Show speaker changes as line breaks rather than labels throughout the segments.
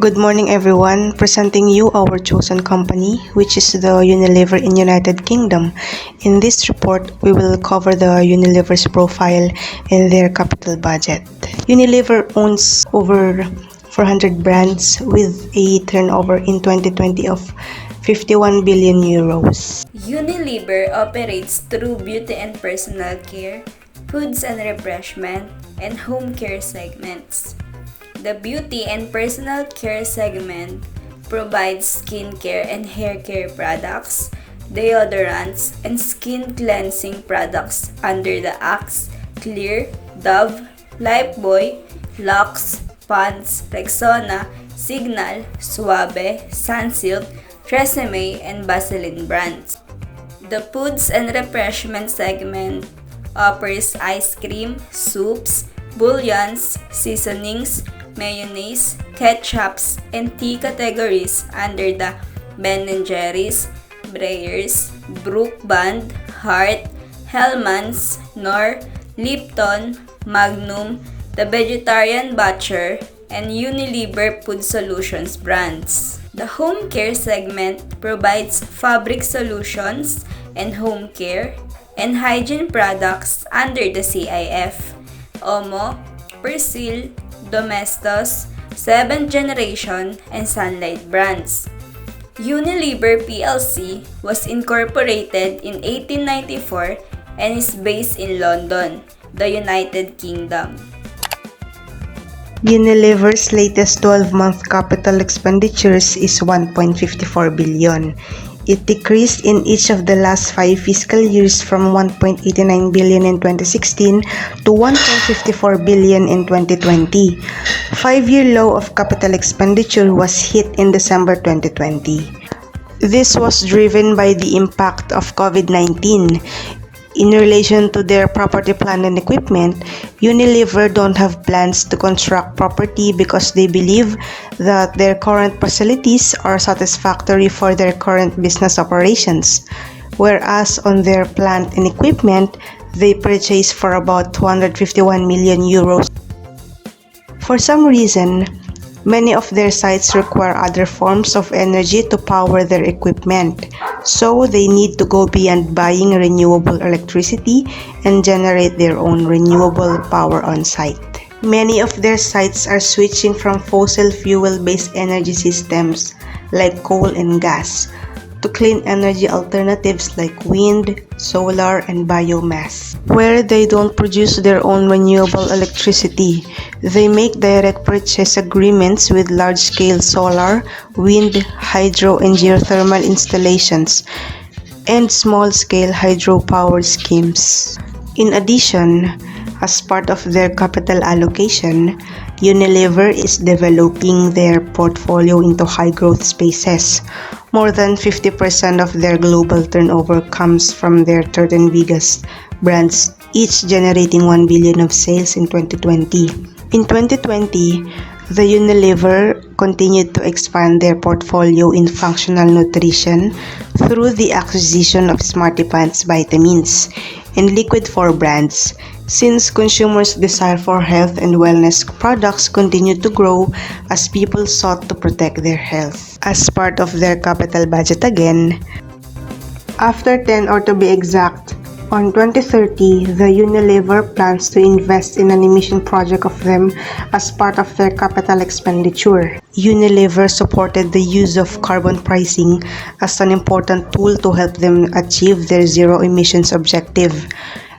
Good morning everyone, presenting you our chosen company, which is the Unilever in United Kingdom. In this report, we will cover the Unilever's profile and their capital budget. Unilever owns over 400 brands with a turnover in 2020 of 51 billion euros.
Unilever operates through beauty and personal care, foods and refreshment, and home care segments. The beauty and personal care segment provides skincare and hair care products, deodorants, and skin cleansing products under the Axe, Clear, Dove, Lifebuoy, Lux, Pond's, Rexona, Signal, Suave, Sunsilk, Tresemme, and Vaseline brands. The foods and refreshment segment offers ice cream, soups, bouillons, seasonings, mayonnaise, ketchups, and tea categories under the Ben & Jerry's, Breyers, Brook Bond, Hart, Hellmann's, Knorr, Lipton, Magnum, the Vegetarian Butcher, and Unilever Food Solutions brands. The home care segment provides fabric solutions and home care and hygiene products under the CIF, Omo, Persil, Domestos, 7th Generation, and Sunlight brands. Unilever plc was incorporated in 1894 and is based in London, the United Kingdom.
Unilever's latest 12-month capital expenditures is 1.54 billion. It decreased in each of the last 5 fiscal years from 1.89 billion in 2016 to 1.54 billion in 2020. 5-year low of capital expenditure was hit in December 2020. This was driven by the impact of COVID-19. In relation to their property, plant, and equipment, Unilever don't have plans to construct property because they believe that their current facilities are satisfactory for their current business operations. Whereas on their plant and equipment, they purchase for about 251 million euros. For some reason, many of their sites require other forms of energy to power their equipment, so they need to go beyond buying renewable electricity and generate their own renewable power on site. Many of their sites are switching from fossil fuel-based energy systems like coal and gas to clean energy alternatives like wind, solar, and biomass. Where they don't produce their own renewable electricity, they make direct purchase agreements with large-scale solar, wind, hydro, and geothermal installations, and small-scale hydropower schemes. In addition, as part of their capital allocation, Unilever is developing their portfolio into high-growth spaces. More than 50% of their global turnover comes from their third and biggest brands, each generating 1 billion of sales in 2020. In 2020, the Unilever continued to expand their portfolio in functional nutrition through the acquisition of SmartyPants vitamins and Liquid 4 brands. Since consumers' desire for health and wellness products continued to grow as people sought to protect their health. As part of their capital budget again, after 10 or to be exact, on 2030, the Unilever plans to invest in an emission project of them as part of their capital expenditure. Unilever supported the use of carbon pricing as an important tool to help them achieve their zero emissions objective.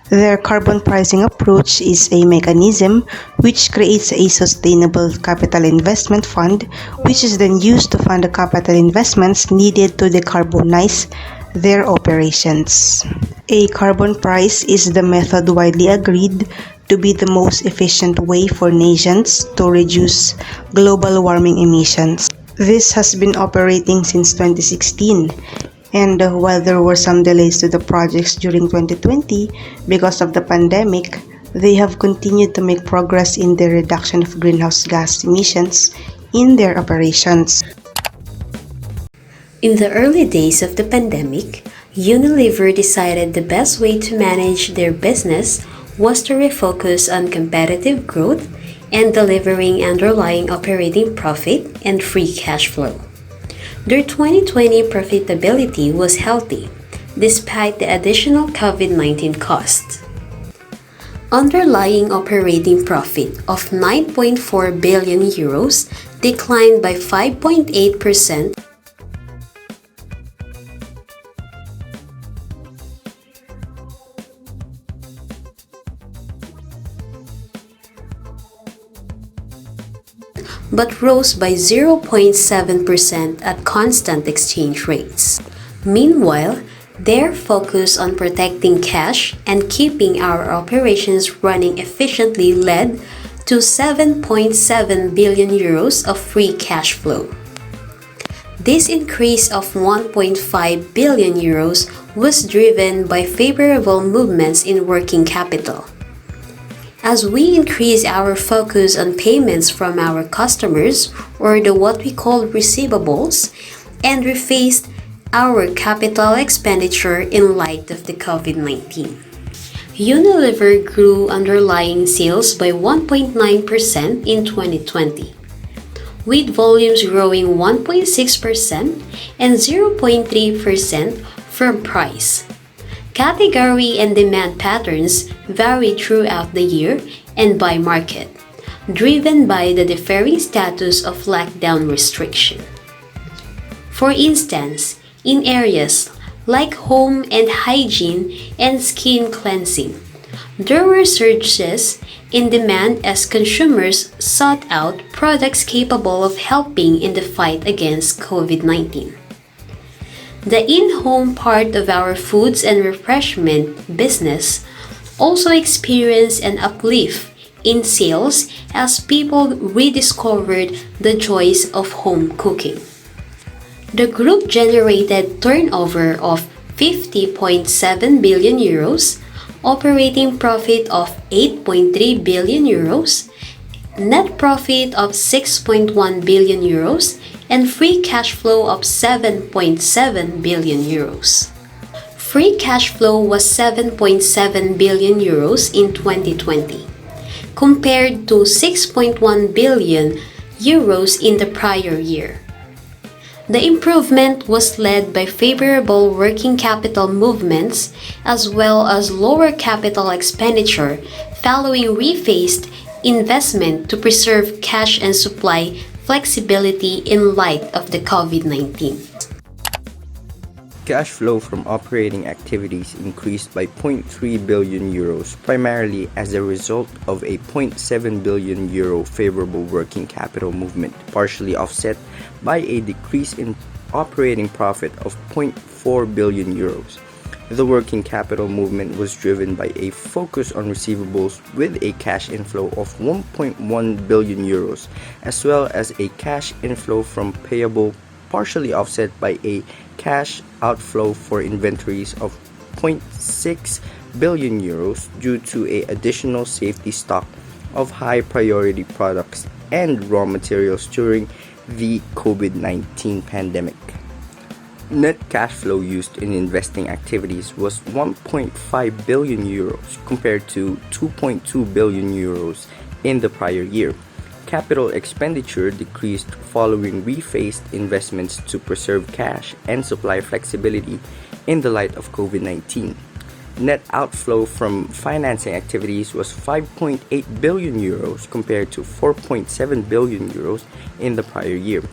Their carbon pricing approach is a mechanism which creates a sustainable capital investment fund, which is then used to fund the capital investments needed to decarbonize their operations. A carbon price is the method widely agreed to be the most efficient way for nations to reduce global warming emissions. This has been operating since 2016. And while there were some delays to the projects during 2020 because of the pandemic, they have continued to make progress in the reduction of greenhouse gas emissions in their operations.
In the early days of the pandemic, Unilever decided the best way to manage their business was to refocus on competitive growth and delivering underlying operating profit and free cash flow. Their 2020 profitability was healthy, despite the additional COVID-19 costs. Underlying operating profit of 9.4 billion euros declined by 5.8%, but rose by 0.7% at constant exchange rates. Meanwhile, their focus on protecting cash and keeping our operations running efficiently led to 7.7 billion euros of free cash flow. This increase of 1.5 billion euros was driven by favorable movements in working capital. As we increase our focus on payments from our customers, or the what we call receivables, and rephased our capital expenditure in light of the COVID-19. Unilever grew underlying sales by 1.9% in 2020, with volumes growing 1.6% and 0.3% from price. Category and demand patterns varied throughout the year and by market, driven by the differing status of lockdown restriction. For instance, in areas like home and hygiene and skin cleansing, there were surges in demand as consumers sought out products capable of helping in the fight against COVID-19. The in-home part of our foods and refreshment business also experienced an uplift in sales as people rediscovered the joys of home cooking. The group generated turnover of 50.7 billion euros, operating profit of 8.3 billion euros, net profit of 6.1 billion euros, and free cash flow of 7.7 billion euros. Free cash flow was 7.7 billion euros in 2020, compared to 6.1 billion euros in the prior year. The improvement was led by favorable working capital movements as well as lower capital expenditure following rephased investment to preserve cash and supply flexibility in light of the COVID-19.
Cash flow from operating activities increased by 0.3 billion euros, primarily as a result of a 0.7 billion euro favorable working capital movement, partially offset by a decrease in operating profit of 0.4 billion euros. The working capital movement was driven by a focus on receivables with a cash inflow of 1.1 billion euros, as well as a cash inflow from payable, partially offset by a cash outflow for inventories of 0.6 billion euros due to an additional safety stock of high priority products and raw materials during the COVID-19 pandemic. Net cash flow used in investing activities was 1.5 billion euros compared to 2.2 billion euros in the prior year. Capital expenditure decreased following rephased investments to preserve cash and supply flexibility in the light of COVID-19. Net outflow from financing activities was 5.8 billion euros compared to 4.7 billion euros in the prior year.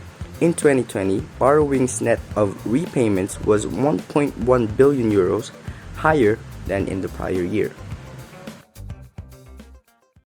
In 2020, borrowings net of repayments was 1.1 billion euros, higher than in the prior year.